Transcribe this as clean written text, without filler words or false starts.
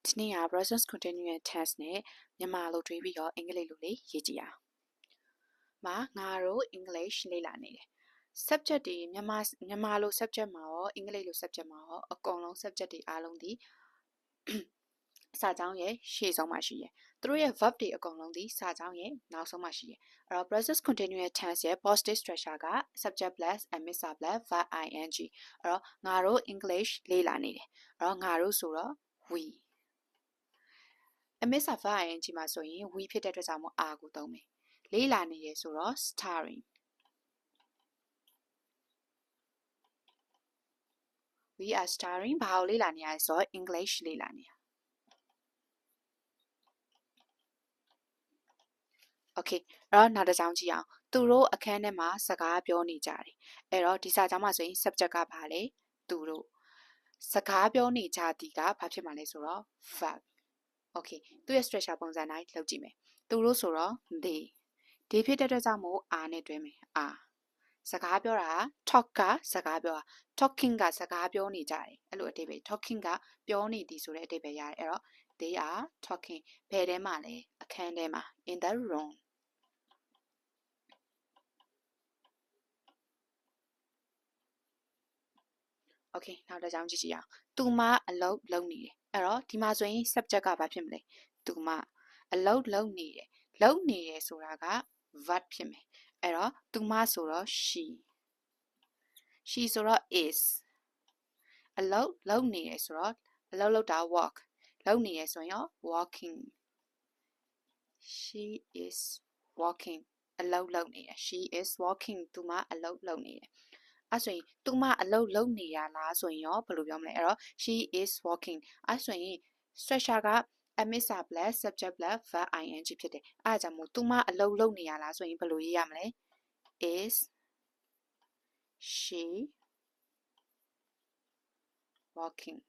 ဒီနေ့က process continuous tense နဲ့မြန်မာလိုတွေးပြီးတော့အင်္ဂလိပ်လိုလေးရေးကြည့်အောင်။ငါတို့ English လေ့လာနေတယ် subject တွေမြန်မာလို subject မှာရောအင်္ဂလိပ်လို subject မှာရောအကုန်လုံး subject တွေအားလုံးဒီစာကြောင်းရဲ့ရှေ့ဆုံးမှာရှိရယ်သူတို့ရဲ့ verb တွေအကုန်လုံးဒီစာကြောင်းရဲ့နောက်ဆုံးမှာရှိရယ်အဲ့တော့ process continuous tense ရဲ့ positive structure က subject plus amiza plus verb ing အဲ့တော့ငါတို့ English လေ့လာနေတယ်အဲ့တော့ငါတို့ဆိုတော့ we amiza verb ing မှာဆိုရင် we ဖြစ်တဲ့အတွက်ကြောင့်မို့ are ကိုသုံးမယ်လေ့လာနေရယ်ဆိုတော့ studying we are studying ဘာကိုလေ့လာနေရလဲဆိုတော့ English လေ့လာနေရOkay အဲ့တော့နောက်တစ်ကြောင်းကြည့်အောင်သူတို့အခန်းထဲမှာစကားပြောနေကြတယ်အဲ့တော့ဒီစာကြောင်းမှာဆိုရင် subject ကဘာလဲသူတို့စကားပြောနေကြသည်ကဘာဖြစ်မှာလဲဆိုတော့ verb Okay သူ့ရဲ့ structure ပုံစံတိုင်းလုပ်ကြည့်မယ်သူတို့ဆိုတော့ they ဒီဖြစ်တဲ့အတွက်ကြောင့်မို့ are နဲ့တွဲမယ် are စကားပြောတာ talk ကစကားပြောတာ talking ကစကားပြောနေကြတယ်အဲ့လိုအဓိပ္ပာယ် talking ကပြောနေသည်ဆိုတဲ့အဓိပ္ပာယ်ရတယ်အဲ့တော့ they are talking ဘယ်ထဲမှာလဲအခန်းထဲမှာ in the room Okay နောက်တစ်ကြောင်းကြည့်ကြည့်အောင်သူမအလုပ်လုပ်နေတယ်အဲ့တော့ဒီမှာဆိုရင် subject ကဘာဖြစ်မလဲသူမအလုပ်လုပ်နေတယ်လုပ်နေတယ်ဆိုတာက verb ဖြစ်မယ်အဲ့တော့သူမဆိုတော့ she ဆိုတော့ is အလုပ်လုပ်နေတယ်ဆိုတော့အလုပ်လုပ်တာ walk လုပ်နေတယ်ဆိုရင်ရော walking she is walking အလုပ်လုပ်နေတယ် she is walking သူမအလုပ်လုပ်နေတယ်အဲ့ဆိုရင်သူမအလုပ်လုပ်နေရလားဆိုရင်ရောဘယ်လိုပြောမလဲအဲ့တော့ she is walking အဲ့ဆိုရင် structure က amiza plus subject plus verb ing ဖြစ်တယ်အဲ့ဒါကြောင့်မို့သူမအလုပ်လုပ်နေရလားဆိုရင်ဘယ်လိုရေးရမလဲ is she walking